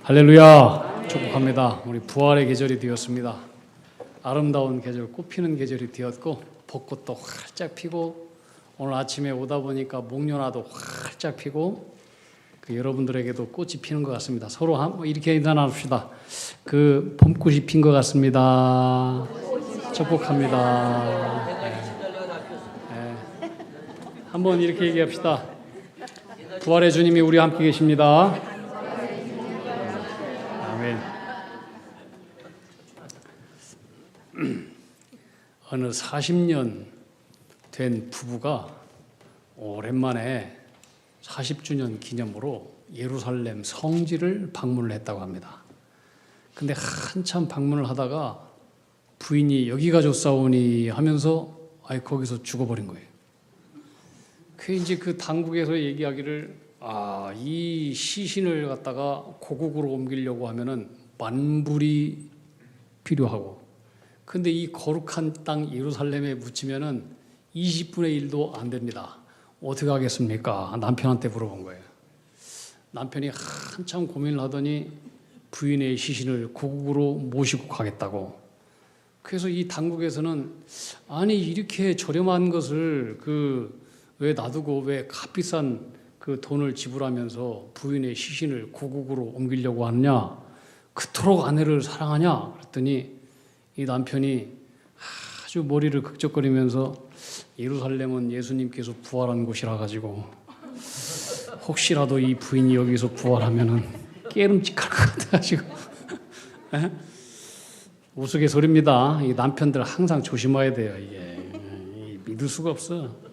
할렐루야. 축복합니다. 우리 부활의 계절이 되었습니다. 아름다운 계절, 꽃피는 계절이 되었고 벚꽃도 활짝 피고 오늘 아침에 오다 보니까 목련화도 활짝 피고 여러분들에게도 꽃이 피는 것 같습니다. 서로 이렇게 인사 나눕시다. 봄꽃이 핀 것 같습니다. 축복합니다. 한번 이렇게 얘기합시다. 부활의 주님이 우리와 함께 계십니다. 아멘. 어느 40년 된 부부가 오랜만에 40주년 기념으로 예루살렘 성지를 방문을 했다고 합니다. 근데 한참 방문을 하다가 부인이 여기가 좋사오니 하면서 거기서 죽어버린 거예요. 이제 그 당국에서 얘기하기를 이 시신을 갖다가 고국으로 옮기려고 하면은 만불이 필요하고, 근데 이 거룩한 땅 예루살렘에 묻히면은 20분의 1도 안 됩니다. 어떻게 하겠습니까? 남편한테 물어본 거예요. 남편이 한참 고민을 하더니 부인의 시신을 고국으로 모시고 가겠다고. 그래서 이 당국에서는 아니 이렇게 저렴한 것을 왜 놔두고 왜 값비싼 그 돈을 지불하면서 부인의 시신을 고국으로 옮기려고 하느냐? 그토록 아내를 사랑하냐? 그랬더니 이 남편이 아주 머리를 극적거리면서 예루살렘은 예수님께서 부활한 곳이라 가지고 혹시라도 이 부인이 여기서 부활하면은 깨름직할 것 같아가지고 우스갯소리입니다. 이 남편들 항상 조심해야 돼요. 이게 믿을 수가 없어.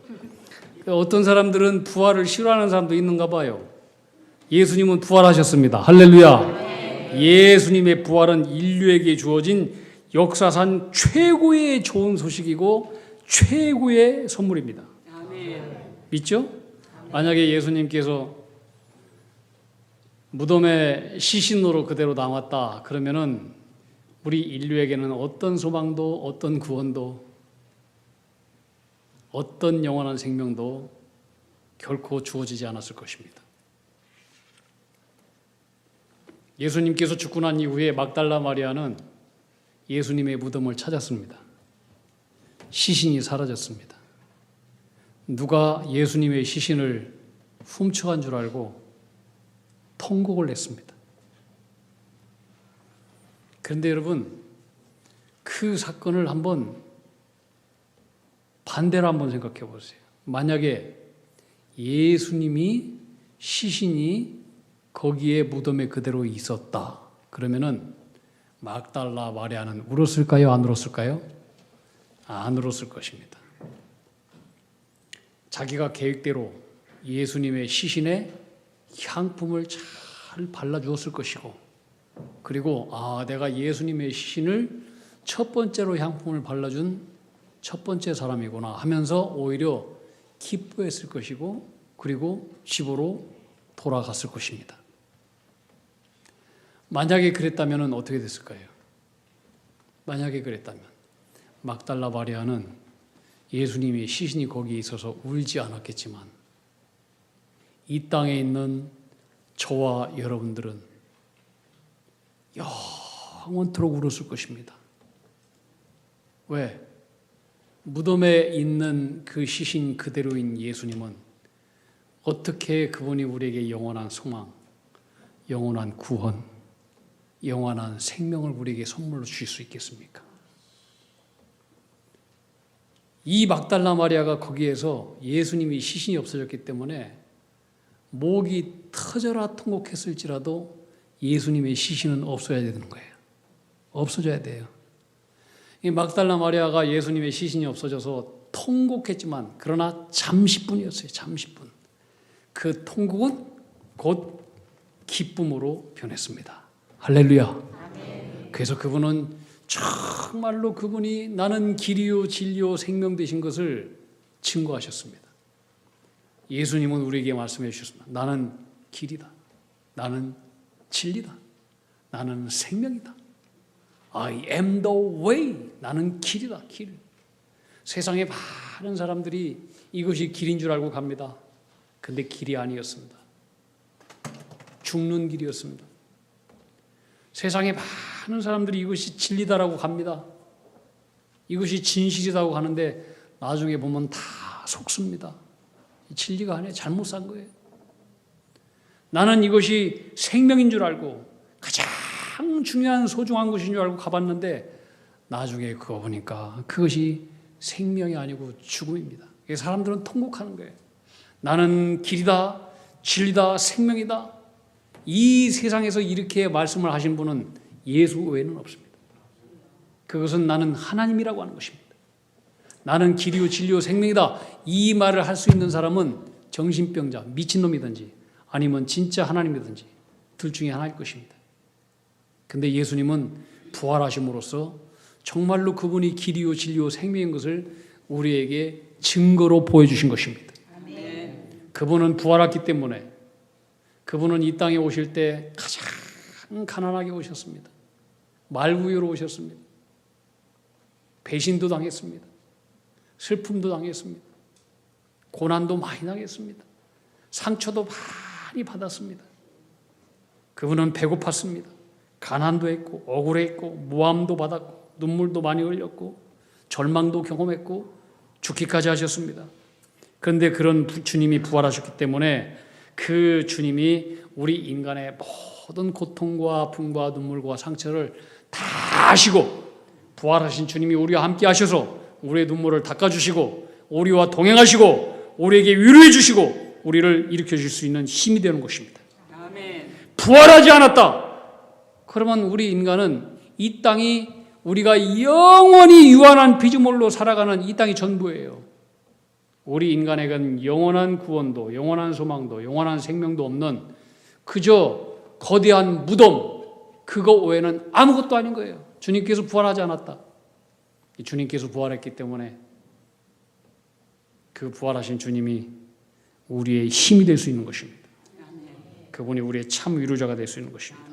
어떤 사람들은 부활을 싫어하는 사람도 있는가 봐요. 예수님은 부활하셨습니다. 할렐루야. 예수님의 부활은 인류에게 주어진 역사상 최고의 좋은 소식이고 최고의 선물입니다. 믿죠? 만약에 예수님께서 무덤에 시신으로 그대로 남았다 그러면은 우리 인류에게는 어떤 소망도 어떤 구원도 어떤 영원한 생명도 결코 주어지지 않았을 것입니다. 예수님께서 죽고 난 이후에 막달라 마리아는 예수님의 무덤을 찾았습니다. 시신이 사라졌습니다. 누가 예수님의 시신을 훔쳐간 줄 알고 통곡을 했습니다. 그런데 여러분, 그 사건을 반대로 한번 생각해 보세요. 만약에 예수님이 시신이 거기에 무덤에 그대로 있었다 그러면은 막달라 마리아는 울었을까요? 안 울었을까요? 안 울었을 것입니다. 자기가 계획대로 예수님의 시신에 향품을 잘 발라주었을 것이고, 그리고 내가 예수님의 시신을 첫 번째로 향품을 발라준 첫 번째 사람이구나 하면서 오히려 기뻐했을 것이고, 그리고 집으로 돌아갔을 것입니다. 만약에 그랬다면 어떻게 됐을까요? 만약에 그랬다면 막달라 마리아는 예수님의 시신이 거기에 있어서 울지 않았겠지만 이 땅에 있는 저와 여러분들은 영원토록 울었을 것입니다. 왜? 무덤에 있는 그 시신 그대로인 예수님은 어떻게 그분이 우리에게 영원한 소망, 영원한 구원, 영원한 생명을 우리에게 선물로 주실 수 있겠습니까? 이 막달라 마리아가 거기에서 예수님이 시신이 없어졌기 때문에 목이 터져라 통곡했을지라도 예수님의 시신은 없어야 되는 거예요. 없어져야 돼요. 이 막달라 마리아가 예수님의 시신이 없어져서 통곡했지만 그러나 잠시뿐이었어요. 잠시뿐. 그 통곡은 곧 기쁨으로 변했습니다. 할렐루야. 아멘. 그래서 그분은 정말로 그분이 나는 길이요 진리요 생명 되신 것을 증거하셨습니다. 예수님은 우리에게 말씀해 주셨습니다. 나는 길이다. 나는 진리다. 나는 생명이다. I am the way. 나는 길이다. 길. 세상에 많은 사람들이 이것이 길인 줄 알고 갑니다. 근데 길이 아니었습니다. 죽는 길이었습니다. 세상에 많은 사람들이 이것이 진리다라고 갑니다. 이것이 진실이라고 하는데 나중에 보면 다 속습니다. 진리가 아니에요. 잘못 산 거예요. 나는 이것이 생명인 줄 알고 가장 중요한 소중한 것인 줄 알고 가봤는데 나중에 그거 보니까 그것이 생명이 아니고 죽음입니다. 사람들은 통곡하는 거예요. 나는 길이다, 진리다, 생명이다. 이 세상에서 이렇게 말씀을 하신 분은 예수 외에는 없습니다. 그것은 나는 하나님이라고 하는 것입니다. 나는 길이요 진리요 생명이다. 이 말을 할 수 있는 사람은 정신병자, 미친놈이든지 아니면 진짜 하나님이든지 둘 중에 하나일 것입니다. 근데 예수님은 부활하심으로써 정말로 그분이 길이요 진리요 생명인 것을 우리에게 증거로 보여주신 것입니다. 그분은 부활했기 때문에 그분은 이 땅에 오실 때 가장 가난하게 오셨습니다. 말구유로 오셨습니다. 배신도 당했습니다. 슬픔도 당했습니다. 고난도 많이 당했습니다. 상처도 많이 받았습니다. 그분은 배고팠습니다. 가난도 했고 억울했고 모함도 받았고 눈물도 많이 흘렸고 절망도 경험했고 죽기까지 하셨습니다. 그런데 그런 주님이 부활하셨기 때문에 그 주님이 우리 인간의 모든 고통과 아픔과 눈물과 상처를 다 아시고 부활하신 주님이 우리와 함께 하셔서 우리의 눈물을 닦아주시고 우리와 동행하시고 우리에게 위로해 주시고 우리를 일으켜 줄 수 있는 힘이 되는 것입니다. 아멘. 부활하지 않았다. 그러면 우리 인간은 이 땅이 우리가 영원히 유한한 피조물로 살아가는 이 땅이 전부예요. 우리 인간에게는 영원한 구원도 영원한 소망도 영원한 생명도 없는 그저 거대한 무덤 그거 외에는 아무것도 아닌 거예요. 주님께서 부활하지 않았다. 주님께서 부활했기 때문에 그 부활하신 주님이 우리의 힘이 될 수 있는 것입니다. 그분이 우리의 참 위로자가 될 수 있는 것입니다.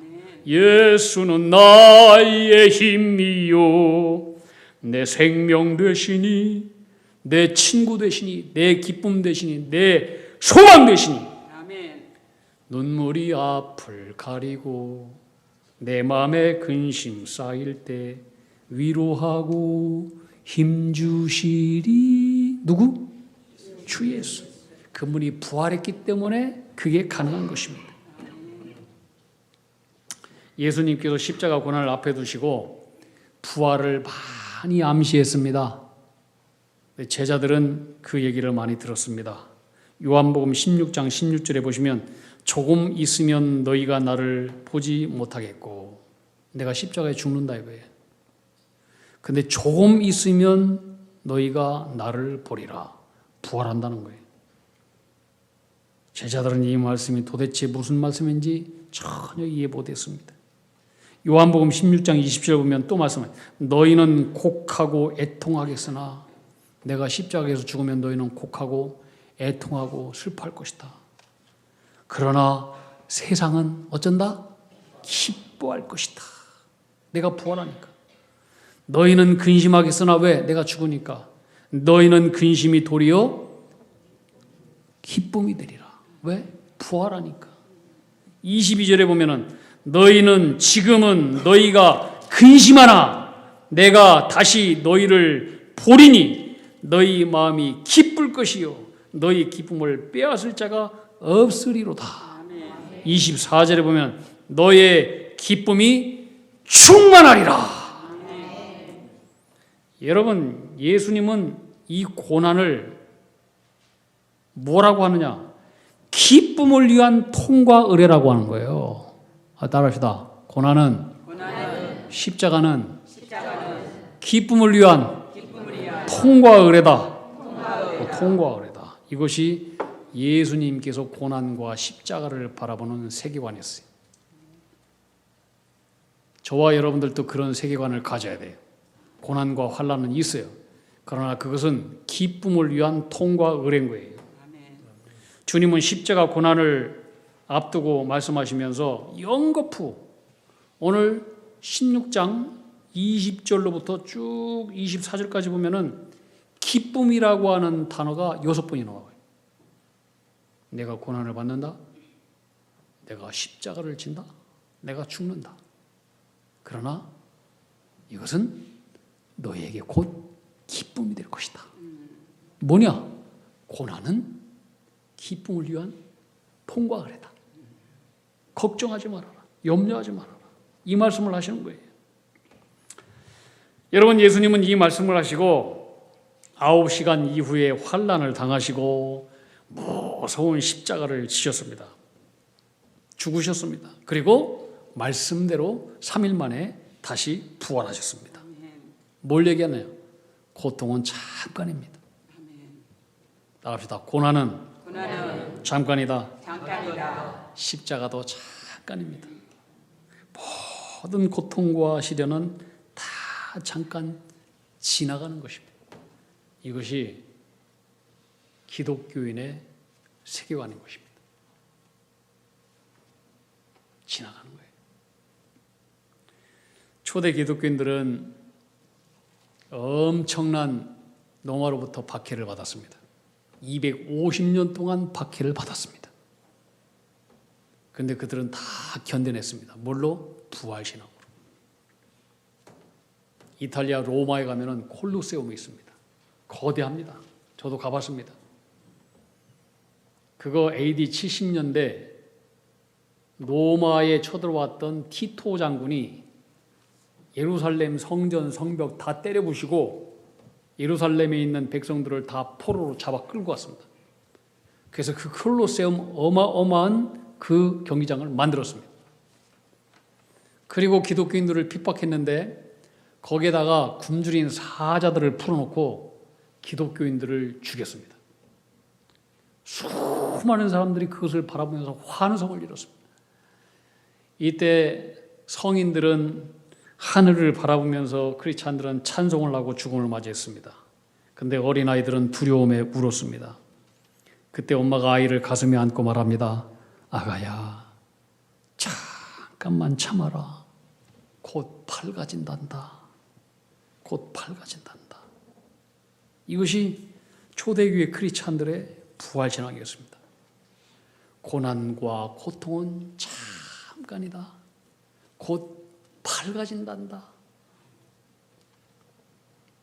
예수는 나의 힘이요 내 생명 되시니 내 친구 되시니 내 기쁨 되시니 내 소망 되시니 눈물이 앞을 가리고 내 마음에 근심 쌓일 때 위로하고 힘주시리 누구? 주 예수. 그분이 부활했기 때문에 그게 가능한 것입니다. 예수님께서 십자가 고난을 앞에 두시고 부활을 많이 암시했습니다. 제자들은 그 얘기를 많이 들었습니다. 요한복음 16장 16절에 보시면 조금 있으면 너희가 나를 보지 못하겠고 내가 십자가에 죽는다 이거예요. 근데 조금 있으면 너희가 나를 보리라. 부활한다는 거예요. 제자들은 이 말씀이 도대체 무슨 말씀인지 전혀 이해 못했습니다. 요한복음 16장 20절 보면 또 말씀해요. 너희는 곡하고 애통하겠으나 내가 십자가에서 죽으면 너희는 곡하고 애통하고 슬퍼할 것이다. 그러나 세상은 어쩐다? 기뻐할 것이다. 내가 부활하니까. 너희는 근심하겠으나 왜? 내가 죽으니까. 너희는 근심이 도리어 기쁨이 되리라. 왜? 부활하니까. 22절에 보면은 너희는 지금은 너희가 근심하나 내가 다시 너희를 보리니 너희 마음이 기쁠 것이요 너희 기쁨을 빼앗을 자가 없으리로다. 24절에 보면 너의 기쁨이 충만하리라. 여러분 예수님은 이 고난을 뭐라고 하느냐? 기쁨을 위한 통과 의례라고 하는 거예요. 따라합시다. 고난은 십자가는 기쁨을 위한 통과 의례다. 통과 의례다. 이것이 예수님께서 고난과 십자가를 바라보는 세계관이었어요. 저와 여러분들도 그런 세계관을 가져야 돼요. 고난과 환난은 있어요. 그러나 그것은 기쁨을 위한 통과 의례인 거예요. 주님은 십자가 고난을 앞두고 말씀하시면서 연거푸 오늘 16장 20절로부터 쭉 24절까지 보면은 기쁨이라고 하는 단어가 6번이 나와요. 내가 고난을 받는다. 내가 십자가를 진다. 내가 죽는다. 그러나 이것은 너희에게 곧 기쁨이 될 것이다. 뭐냐? 고난은 기쁨을 위한 통과 아래다. 걱정하지 말아라. 염려하지 말아라. 이 말씀을 하시는 거예요. 여러분, 예수님은 이 말씀을 하시고 9시간 이후에 환난을 당하시고 무서운 십자가를 지셨습니다. 죽으셨습니다. 그리고 말씀대로 3일 만에 다시 부활하셨습니다. 뭘 얘기하나요? 고통은 잠깐입니다. 따라합시다. 고난은 잠깐이다. 십자가도 잠깐입니다. 모든 고통과 시련은 다 잠깐 지나가는 것입니다. 이것이 기독교인의 세계관인 것입니다. 지나가는 거예요. 초대 기독교인들은 엄청난 노마로부터 박해를 받았습니다. 250년 동안 박해를 받았습니다. 그런데 그들은 다 견뎌냈습니다. 뭘로? 부활신앙으로. 이탈리아 로마에 가면은 콜로세움이 있습니다. 거대합니다. 저도 가봤습니다. 그거 AD 70년대 로마에 쳐들어왔던 티토 장군이 예루살렘 성전 성벽 다 때려부시고 예루살렘에 있는 백성들을 다 포로로 잡아 끌고 왔습니다. 그래서 그 콜로세움 어마어마한 그 경기장을 만들었습니다. 그리고 기독교인들을 핍박했는데 거기에다가 굶주린 사자들을 풀어놓고 기독교인들을 죽였습니다. 수많은 사람들이 그것을 바라보면서 환성을 이뤘습니다. 이때 성인들은 하늘을 바라보면서 크리스찬들은 찬송을 하고 죽음을 맞이했습니다. 그런데 어린아이들은 두려움에 울었습니다. 그때 엄마가 아이를 가슴에 안고 말합니다. 아가야, 잠깐만 참아라. 곧 밝아진단다. 곧 밝아진단다. 이것이 초대교회 크리스찬들의 부활신앙이었습니다. 고난과 고통은 잠깐이다. 곧 밝아진단다.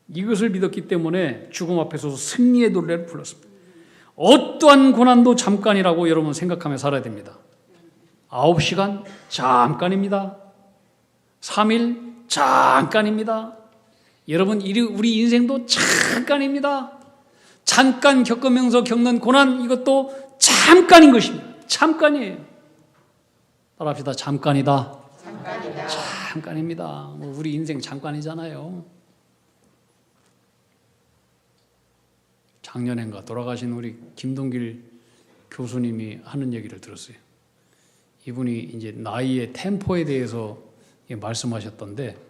이것을 믿었기 때문에 죽음 앞에서 승리의 노래를 불렀습니다. 어떠한 고난도 잠깐이라고 여러분 생각하며 살아야 됩니다. 9시간 잠깐입니다. 3일 잠깐입니다. 여러분, 우리 인생도 잠깐입니다. 잠깐 겪으면서 겪는 고난, 이것도 잠깐인 것입니다. 잠깐이에요. 따라합시다. 잠깐이다. 잠깐입니다. 우리 인생 잠깐이잖아요. 작년엔가 돌아가신 우리 김동길 교수님이 하는 얘기를 들었어요. 이분이 이제 나이의 템포에 대해서 말씀하셨던데,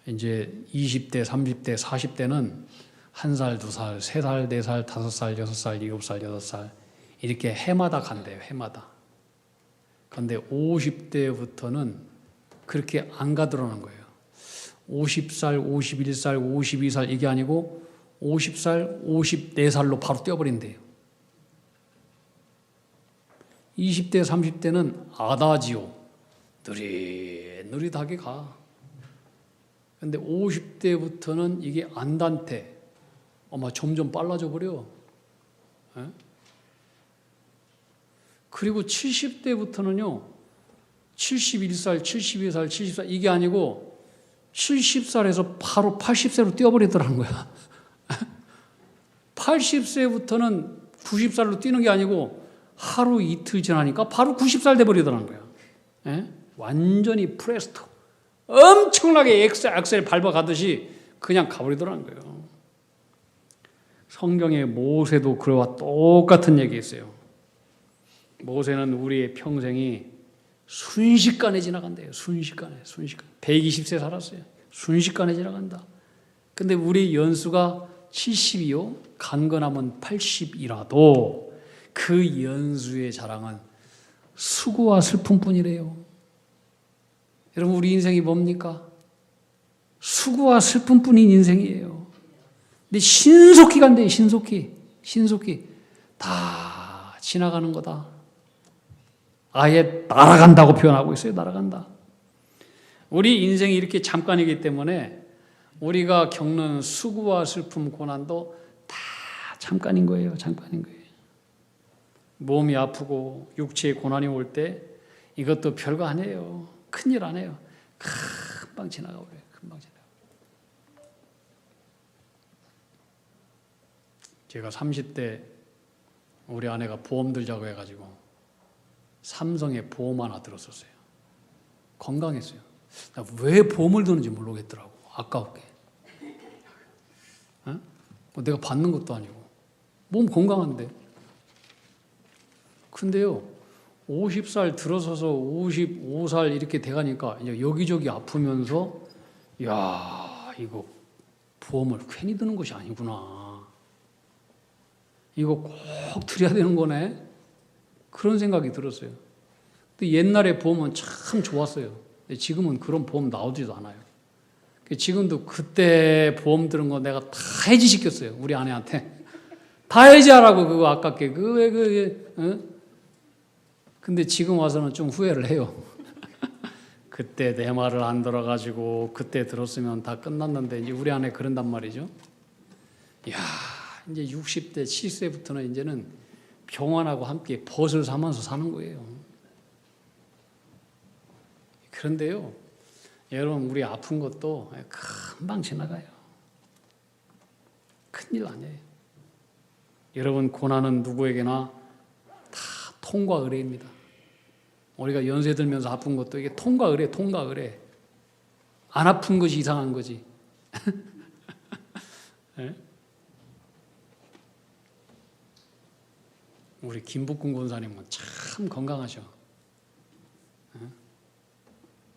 이제 20대, 30대, 40대는 1살, 2살, 3살, 4살, 5살, 6살, 7살, 8살 이렇게 해마다 간대요. 해마다. 그런데 50대부터는 그렇게 안 가더라는 거예요. 50살, 51살, 52살 이게 아니고 50살, 54살로 바로 뛰어버린대요. 20대, 30대는 아다지오, 느릿느릿하게 가. 그런데 50대부터는 이게 안단테, 아마 점점 빨라져 버려. 에? 그리고 70대부터는요, 71살, 72살, 74살 이게 아니고 70살에서 바로 80세로 뛰어버리더라는 거야. 80세부터는 90살로 뛰는 게 아니고 하루 이틀 지나니까 바로 90살 돼버리더라는 거야. 에? 완전히 프레스토. 엄청나게 악셀 밟아가듯이 그냥 가버리더라는 거예요. 성경의 모세도 그와 똑같은 얘기 있어요. 모세는 우리의 평생이 순식간에 지나간대요. 순식간에. 120세 살았어요. 순식간에 지나간다. 근데 우리 연수가 70이요. 간건하면 80이라도 그 연수의 자랑은 수고와 슬픔뿐이래요. 여러분, 우리 인생이 뭡니까? 수고와 슬픔뿐인 인생이에요. 근데 신속히 간대요. 신속히. 다 지나가는 거다. 아예 날아간다고 표현하고 있어요. 날아간다. 우리 인생이 이렇게 잠깐이기 때문에 우리가 겪는 수고와 슬픔, 고난도 다 잠깐인 거예요. 잠깐인 거예요. 몸이 아프고 육체의 고난이 올 때 이것도 별거 아니에요. 큰일 아니에요. 금방 지나가 버려요. 금방 지나가. 제가 30대 우리 아내가 보험 들자고 해가지고 삼성에 보험 하나 들었었어요. 건강했어요. 나 왜 보험을 드는지 모르겠더라고. 아까웠게. 어? 내가 받는 것도 아니고 몸 건강한데. 근데요 50살 들어서서 55살 이렇게 돼가니까 이제 여기저기 아프면서 야 이거 보험을 괜히 드는 것이 아니구나. 이거 꼭 드려야 되는 거네. 그런 생각이 들었어요. 근데 옛날에 보험은 참 좋았어요. 근데 지금은 그런 보험 나오지도 않아요. 지금도 그때 보험 들은 거 내가 다 해지시켰어요. 우리 아내한테. 다 해지하라고 그거 아깝게. 근데 지금 와서는 좀 후회를 해요. 그때 내 말을 안 들어가지고 그때 들었으면 다 끝났는데 이제 우리 아내 그런단 말이죠. 이야 이제 60대 70세부터는 이제는 병원하고 함께 벗을 사면서 사는 거예요. 그런데요 여러분 우리 아픈 것도 금방 지나가요. 큰일 아니에요. 여러분 고난은 누구에게나 다 통과 의례입니다. 우리가 연세 들면서 아픈 것도 이게 통과 의례, 통과 의례. 안 아픈 것이 이상한 거지. 네? 우리 김북근 권사님은 참 건강하셔.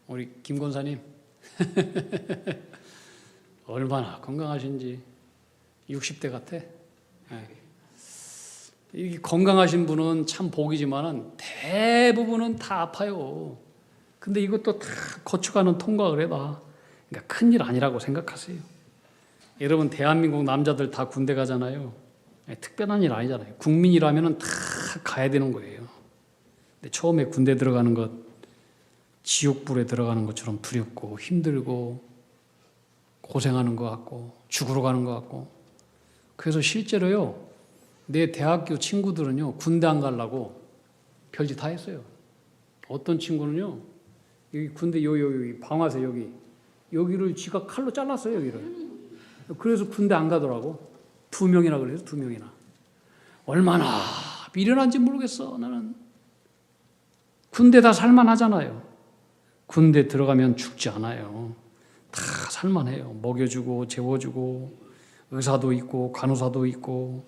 우리 김 권사님 얼마나 건강하신지 60대 같아. 이 건강하신 분은 참 복이지만은 대부분은 다 아파요. 근데 이것도 다 거쳐가는 통과 의례다. 그러니까 큰일 아니라고 생각하세요. 여러분 대한민국 남자들 다 군대 가잖아요. 특별한 일 아니잖아요. 국민이라면은 다 가야 되는 거예요. 근데 처음에 군대 들어가는 것 지옥불에 들어가는 것처럼 두렵고 힘들고 고생하는 것 같고 죽으러 가는 것 같고. 그래서 실제로요 내 대학교 친구들은요 군대 안 가려고 별짓 다 했어요. 어떤 친구는요 여기 군대 여기 방아쇠 여기를 지가 칼로 잘랐어요. 여기를. 그래서 군대 안 가더라고. 2명이나 그래서 2명이나. 얼마나 미련한지 모르겠어. 나는 군대 다 살만하잖아요. 군대 들어가면 죽지 않아요. 다 살만해요. 먹여주고 재워주고 의사도 있고 간호사도 있고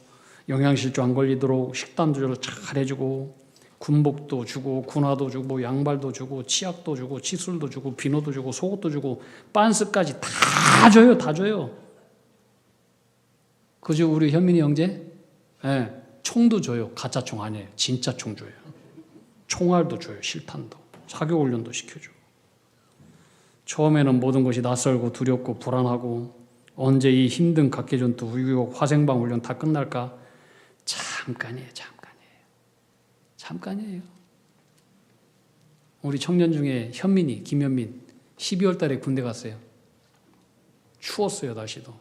영양실조 안 걸리도록 식단 조절을 잘 해주고 군복도 주고 군화도 주고 양발도 주고 치약도 주고 칫솔도 주고 비누도 주고 속옷도 주고 빤스까지 다 줘요. 다 줘요. 그죠 우리 현민이 형제? 네, 총도 줘요. 가짜 총 아니에요. 진짜 총 줘요. 총알도 줘요. 실탄도. 사교훈련도 시켜줘. 처음에는 모든 것이 낯설고 두렵고 불안하고 언제 이 힘든 각계전투, 우유곡, 화생방 훈련 다 끝날까? 잠깐이에요. 잠깐이에요. 우리 청년 중에 현민이, 김현민 12월 달에 군대 갔어요. 추웠어요. 날씨도.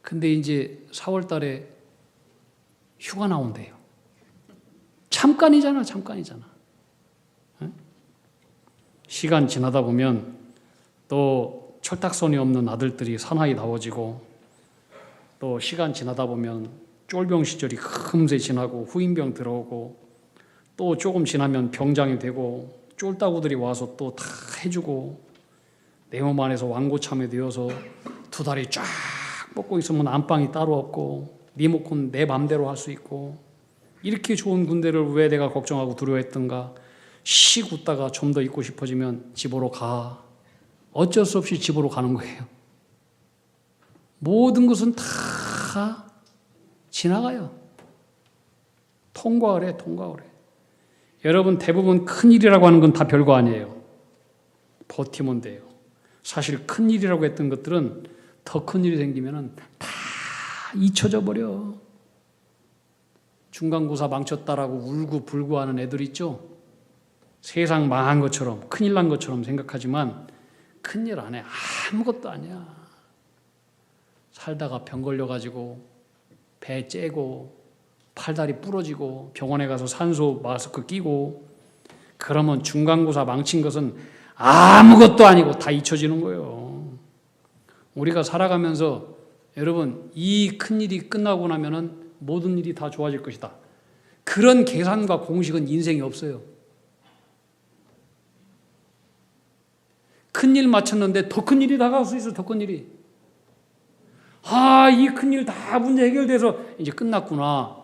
근데 이제 4월 달에 휴가 나온대요. 잠깐이잖아. 시간 지나다 보면 또 철딱선이 없는 아들들이 사나이 나워지고 또 시간 지나다 보면 쫄병 시절이 금세 지나고 후임병 들어오고 또 조금 지나면 병장이 되고 쫄따구들이 와서 또 다 해주고 내 몸 안에서 완고참이 되어서 2다리 쫙 뻗고 있으면 안방이 따로 없고 리모컨 내 맘대로 할 수 있고 이렇게 좋은 군대를 왜 내가 걱정하고 두려워했던가. 씩 웃다가 좀 더 있고 싶어지면 집으로 가. 어쩔 수 없이 집으로 가는 거예요. 모든 것은 다 지나가요. 통과하래. 여러분 대부분 큰일이라고 하는 건 다 별거 아니에요. 버티면 돼요. 사실 큰일이라고 했던 것들은 더 큰일이 생기면 다 잊혀져 버려. 중간고사 망쳤다라고 울고 불고 하는 애들 있죠? 세상 망한 것처럼 큰일 난 것처럼 생각하지만 큰일 안 해. 아무것도 아니야. 살다가 병 걸려가지고 배 째고 팔다리 부러지고 병원에 가서 산소 마스크 끼고 그러면 중간고사 망친 것은 아무것도 아니고 다 잊혀지는 거예요. 우리가 살아가면서 여러분 이 큰일이 끝나고 나면은 모든 일이 다 좋아질 것이다. 그런 계산과 공식은 인생에 없어요. 큰일 맞췄는데 더 큰 일이 다가올 수 있어. 더 큰 일이. 이 큰일 다 문제 해결돼서 이제 끝났구나.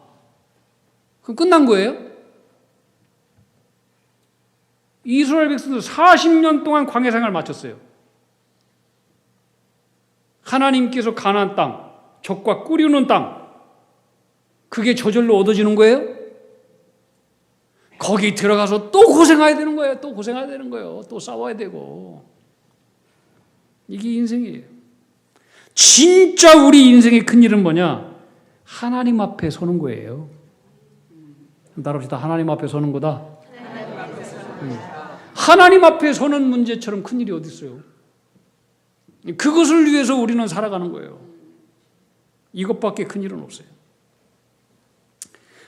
그럼 끝난 거예요? 이스라엘 백성들 40년 동안 광야 생활을 마쳤어요. 하나님께서 가나안 땅, 적과 꿀이는 땅, 그게 저절로 얻어지는 거예요? 거기 들어가서 또 고생해야 되는 거예요. 또 고생해야 되는 거예요. 또 싸워야 되고. 이게 인생이에요. 진짜 우리 인생의 큰일은 뭐냐? 하나님 앞에 서는 거예요. 따라합시다. 하나님 앞에 서는 거다. 하나님 앞에 서는 문제처럼 큰일이 어디 있어요? 그것을 위해서 우리는 살아가는 거예요. 이것밖에 큰일은 없어요.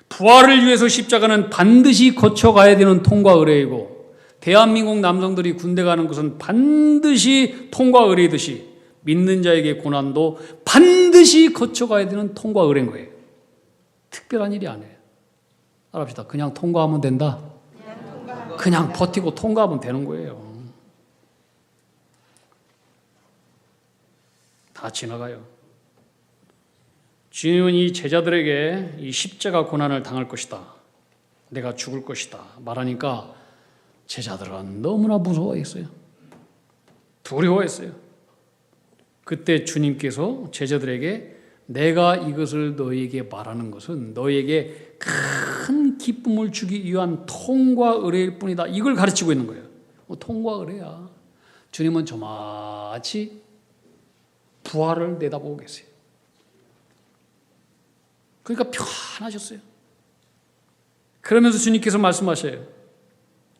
부활을 위해서 십자가는 반드시 거쳐가야 되는 통과 의례이고, 대한민국 남성들이 군대 가는 것은 반드시 통과 의례이듯이 믿는 자에게 고난도 반드시 거쳐가야 되는 통과 의례인 거예요. 특별한 일이 아니에요. 알합시다. 그냥 통과하면 된다. 그냥 버티고 통과하면 되는 거예요. 다 지나가요. 주님은 이 제자들에게 이 십자가 고난을 당할 것이다, 내가 죽을 것이다 말하니까 제자들은 너무나 무서워했어요. 두려워했어요. 그때 주님께서 제자들에게 내가 이것을 너희에게 말하는 것은 너희에게 큰 기쁨을 주기 위한 통과 의례일 뿐이다, 이걸 가르치고 있는 거예요. 통과 의례야. 주님은 저마치 부활을 내다보고 계세요. 그러니까 편하셨어요. 그러면서 주님께서 말씀하셔요.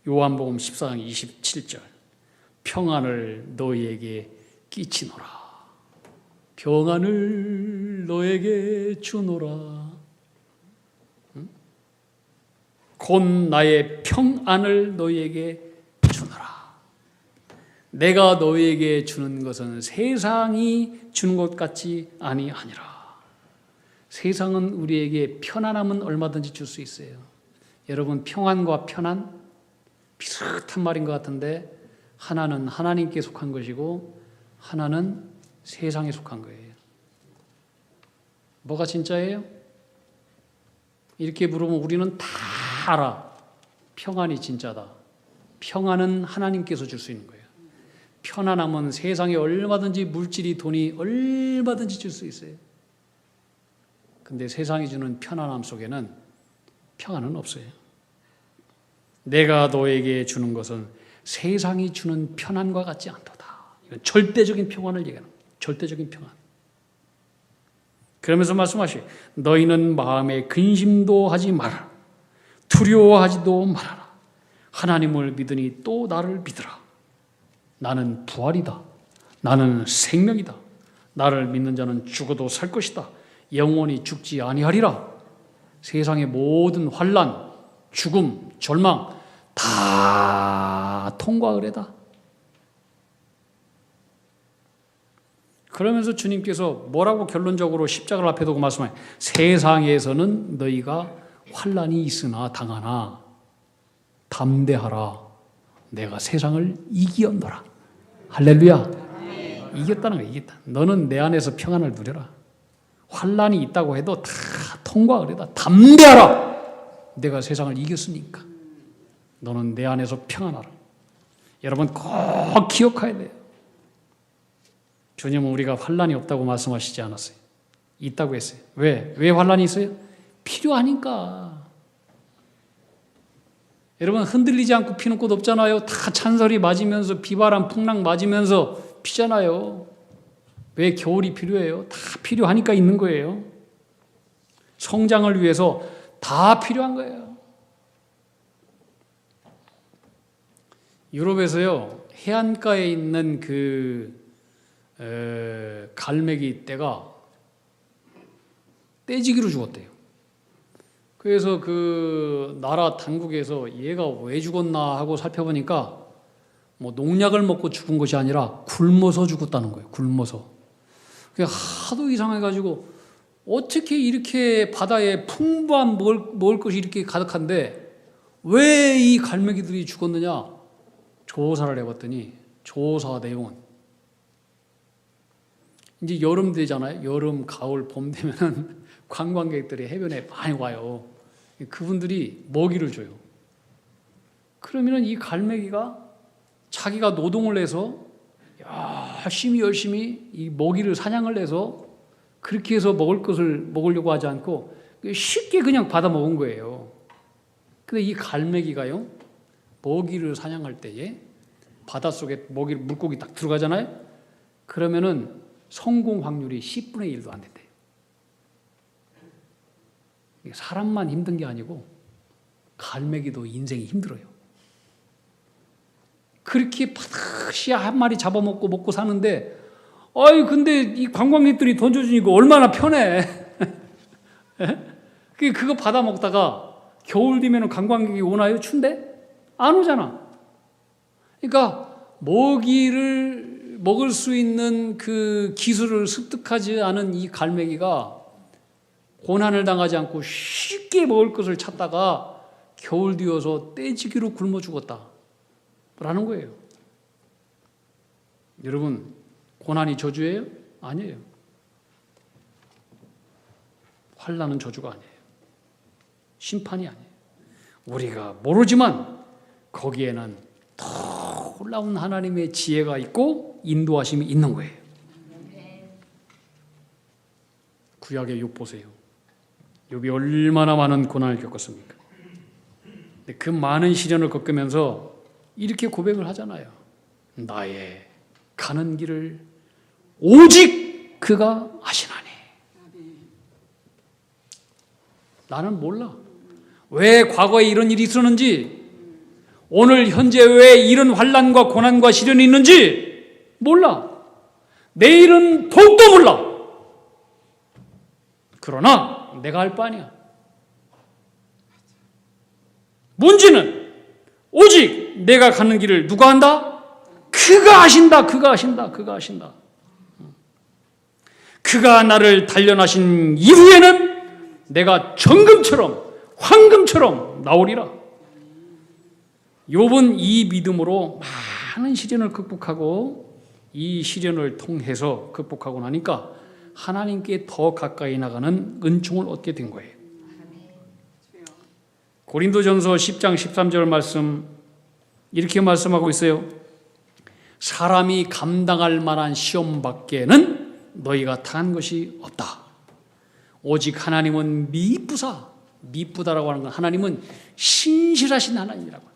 요한복음 14장 27절, 평안을 너희에게 끼치노라. 평안을 너에게 주노라. 곧 나의 평안을 너희에게 주노라. 내가 너희에게 주는 것은 세상이 주는 것 같지 아니하니라. 세상은 우리에게 편안함은 얼마든지 줄 수 있어요. 여러분, 평안과 편안 비슷한 말인 것 같은데 하나는 하나님께 속한 것이고 하나는 세상에 속한 거예요. 뭐가 진짜예요? 이렇게 물으면 우리는 다 알아. 평안이 진짜다. 평안은 하나님께서 줄 수 있는 거예요. 편안함은 세상에 얼마든지 물질이, 돈이 얼마든지 줄 수 있어요. 근데 세상이 주는 편안함 속에는 평안은 없어요. 내가 너에게 주는 것은 세상이 주는 편안과 같지 않도다. 이건 절대적인 평안을 얘기하는 거예요. 절대적인 평안. 그러면서 말씀하시오. 너희는 마음에 근심도 하지 말아라. 두려워하지도 말아라. 하나님을 믿으니 또 나를 믿으라. 나는 부활이다. 나는 생명이다. 나를 믿는 자는 죽어도 살 것이다. 영원히 죽지 아니하리라. 세상의 모든 환난, 죽음, 절망 다 통과 의례다. 그러면서 주님께서 뭐라고 결론적으로 십자가를 앞에 두고 말씀하세요. 세상에서는 너희가 환난이 있으나 당하나 담대하라. 내가 세상을 이기었노라. 할렐루야. 이겼다는 거야. 이겼다. 너는 내 안에서 평안을 누려라. 환난이 있다고 해도 다 통과 의례다. 담대하라. 내가 세상을 이겼으니까 너는 내 안에서 평안하라. 여러분 꼭 기억해야 돼요. 주님은 우리가 환난이 없다고 말씀하시지 않았어요. 있다고 했어요. 왜? 왜 환난이 있어요? 필요하니까. 여러분 흔들리지 않고 피는 꽃 없잖아요. 다 찬설이 맞으면서 비바람 풍랑 맞으면서 피잖아요. 왜 겨울이 필요해요? 다 필요하니까 있는 거예요. 성장을 위해서 다 필요한 거예요. 유럽에서요 해안가에 있는 갈매기 떼가 떼지기로 죽었대요. 그래서 그 나라 당국에서 얘가 왜 죽었나 하고 살펴보니까 뭐 농약을 먹고 죽은 것이 아니라 굶어서 죽었다는 거예요. 굶어서. 그게 하도 이상해가지고 어떻게 이렇게 바다에 풍부한 먹을 것이 이렇게 가득한데 왜 이 갈매기들이 죽었느냐 조사를 해봤더니 조사 내용은 이제 여름 되잖아요. 여름, 가을, 봄 되면은 관광객들이 해변에 많이 와요. 그분들이 먹이를 줘요. 그러면은 이 갈매기가 자기가 노동을 해서 열심히 이 먹이를 사냥을 해서 그렇게 해서 먹을 것을 먹으려고 하지 않고 쉽게 그냥 받아 먹은 거예요. 근데 이 갈매기가요, 먹이를 사냥할 때에 바닷속에 물고기 딱 들어가잖아요. 그러면은 성공 확률이 10분의 1도 안 된대요. 사람만 힘든 게 아니고 갈매기도 인생이 힘들어요. 그렇게 바닥시 한 마리 잡아먹고 먹고 사는데 근데 이 관광객들이 던져주니까 얼마나 편해. 그거 받아 먹다가 겨울 되면 관광객이 오나요? 춘대? 안 오잖아. 그러니까 먹이를 먹을 수 있는 그 기술을 습득하지 않은 이 갈매기가 고난을 당하지 않고 쉽게 먹을 것을 찾다가 겨울 뒤어서 떼지기로 굶어 죽었다 라는 거예요. 여러분, 고난이 저주예요? 아니에요. 환난은 저주가 아니에요. 심판이 아니에요. 우리가 모르지만 거기에는 더 놀라운 하나님의 지혜가 있고 인도하심이 있는 거예요. 구약의 욥 보세요. 욥이 얼마나 많은 고난을 겪었습니까? 근데 그 많은 시련을 겪으면서 이렇게 고백을 하잖아요. 나의 가는 길을 오직 그가 아시나니. 나는 몰라. 왜 과거에 이런 일이 있었는지, 오늘 현재 왜 이런 환난과 고난과 시련이 있는지 몰라. 내일은 더욱더 몰라. 그러나 내가 알 바 아니야. 문제는 오직 내가 가는 길을 누가 안다? 그가 아신다. 그가 아신다. 그가 아신다. 그가 나를 단련하신 이후에는 내가 정금처럼 황금처럼 나오리라. 욥은 이 믿음으로 많은 시련을 극복하고 이 시련을 통해서 극복하고 나니까 하나님께 더 가까이 나가는 은총을 얻게 된 거예요. 고린도전서 10장 13절 말씀 이렇게 말씀하고 있어요. 사람이 감당할 만한 시험 밖에는 너희가 당한 것이 없다. 오직 하나님은 미쁘다라고 하는 건 하나님은 신실하신 하나님이라고.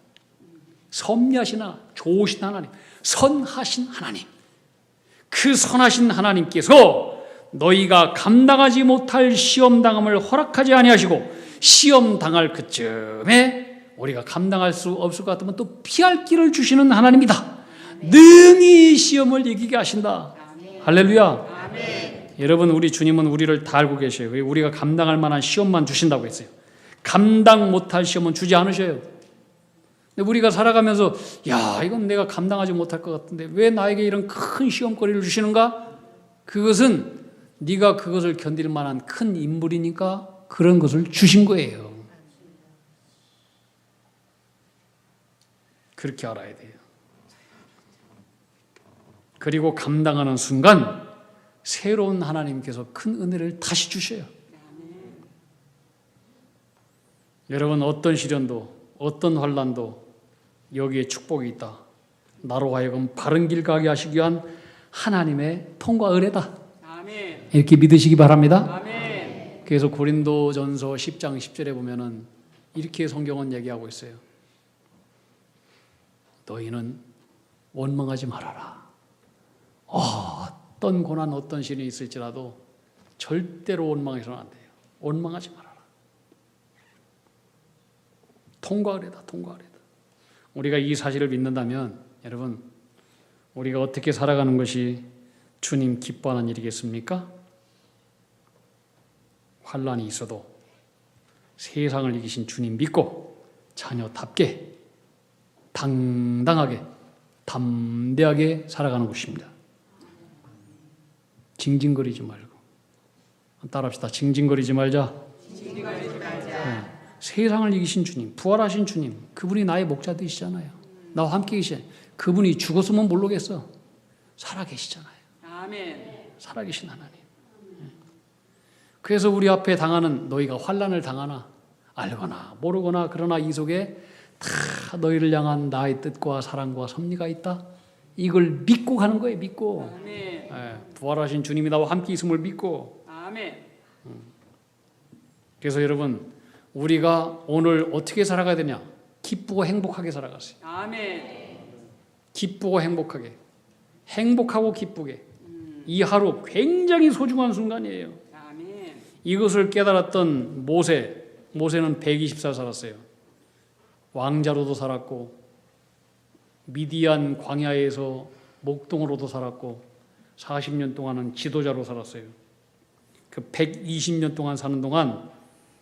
섭리하시나 좋으신 하나님, 선하신 하나님. 그 선하신 하나님께서 너희가 감당하지 못할 시험 당함을 허락하지 아니하시고 시험 당할 그쯤에 우리가 감당할 수 없을 것 같으면 또 피할 길을 주시는 하나님이다. 능히 시험을 이기게 하신다. 할렐루야. 여러분, 우리 주님은 우리를 다 알고 계셔요. 우리가 감당할 만한 시험만 주신다고 했어요. 감당 못할 시험은 주지 않으셔요. 근데 우리가 살아가면서 이건 내가 감당하지 못할 것 같은데 왜 나에게 이런 큰 시험거리를 주시는가? 그것은 네가 그것을 견딜 만한 큰 인물이니까 그런 것을 주신 거예요. 그렇게 알아야 돼요. 그리고 감당하는 순간 새로운 하나님께서 큰 은혜를 다시 주셔요. 여러분, 어떤 시련도 어떤 환난도 여기에 축복이 있다. 나로 하여금 바른 길 가게 하시기 위한 하나님의 통과 은혜다. 아멘. 이렇게 믿으시기 바랍니다. 아멘. 그래서 고린도전서 10장 10절에 보면은 이렇게 성경은 얘기하고 있어요. 너희는 원망하지 말아라. 어떤 고난, 어떤 시련이 있을지라도 절대로 원망해서는 안 돼요. 원망하지 말아라. 통과하래다, 통과하래다. 우리가 이 사실을 믿는다면 여러분, 우리가 어떻게 살아가는 것이 주님 기뻐하는 일이겠습니까? 환난이 있어도 세상을 이기신 주님 믿고 자녀답게 당당하게 담대하게 살아가는 것입니다. 징징거리지 말고. 따라합시다. 징징거리지 말자. 네. 세상을 이기신 주님, 부활하신 주님, 그분이 나의 목자 되시잖아요. 나와 함께 계시잖아요. 그분이 죽었으면 모르겠어. 살아계시잖아요. 아멘. 살아계신 하나님. 그래서 우리 앞에 당하는, 너희가 환난을 당하나 알거나 모르거나 그러나 이 속에 다 너희를 향한 나의 뜻과 사랑과 섭리가 있다. 이걸 믿고 가는 거예요. 믿고. 아멘. 부활하신 주님이 나와 함께 있음을 믿고. 아멘. 그래서 여러분, 우리가 오늘 어떻게 살아가야 되냐? 기쁘고 행복하게 살아가세요. 아멘. 기쁘고 행복하게, 행복하고 기쁘게. 이 하루 굉장히 소중한 순간이에요. 아멘. 이것을 깨달았던 모세는 120살 살았어요. 왕자로도 살았고 미디안 광야에서 목동으로도 살았고 40년 동안은 지도자로 살았어요. 그 120년 동안 사는 동안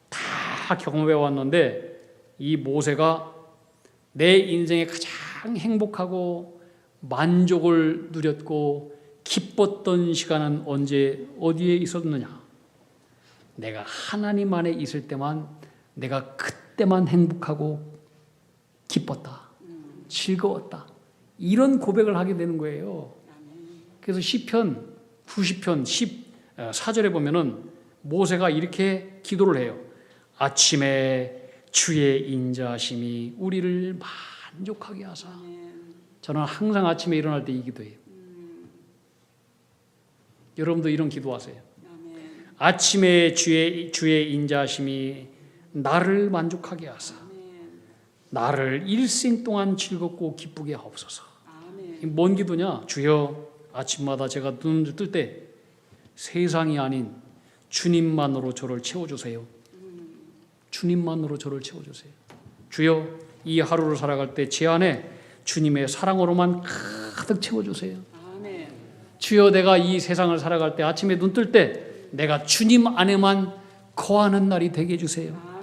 다 경험해 왔는데 이 모세가 내 인생에 가장 행복하고 만족을 누렸고 기뻤던 시간은 언제 어디에 있었느냐? 내가 하나님 안에 있을 때만, 내가 그때만 행복하고 기뻤다, 즐거웠다, 이런 고백을 하게 되는 거예요. 그래서 시편 90편 14절에 보면은 모세가 이렇게 기도를 해요. 아침에 주의 인자하심이 우리를 만족하게 하사. 저는 항상 아침에 일어날 때 이 기도해요. 여러분도 이런 기도하세요. 아침에 주의 인자하심이 나를 만족하게 하사 나를 일생 동안 즐겁고 기쁘게 하옵소서. 뭔 기도냐? 주여, 아침마다 제가 눈을 뜰 때 세상이 아닌 주님만으로 저를 채워주세요. 주님만으로 저를 채워주세요. 주여, 이 하루를 살아갈 때 제 안에 주님의 사랑으로만 가득 채워주세요. 주여, 내가 이 세상을 살아갈 때 아침에 눈 뜰 때 내가 주님 안에만 거하는 날이 되게 해주세요.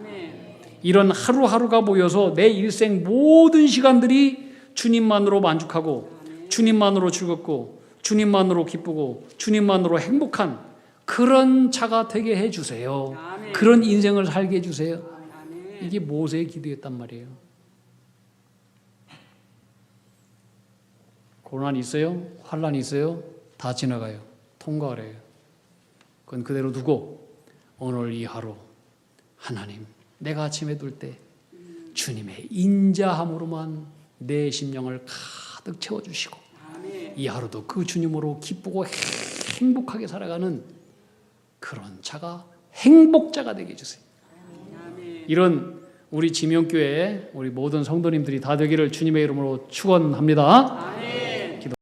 이런 하루하루가 모여서 내 일생 모든 시간들이 주님만으로 만족하고 주님만으로 즐겁고 주님만으로 기쁘고 주님만으로 행복한 그런 자가 되게 해주세요. 그런 인생을 살게 해주세요. 이게 모세의 기도였단 말이에요. 고난이 있어요? 환난이 있어요? 다 지나가요. 통과를 해요. 그건 그대로 두고 오늘 이 하루 하나님, 내가 아침에 둘 때 주님의 인자함으로만 내 심령을 가득 채워주시고 이 하루도 그 주님으로 기쁘고 행복하게 살아가는 그런 자가, 행복자가 되게 해주세요. 이런 우리 지명교회 우리 모든 성도님들이 다 되기를 주님의 이름으로 축원합니다.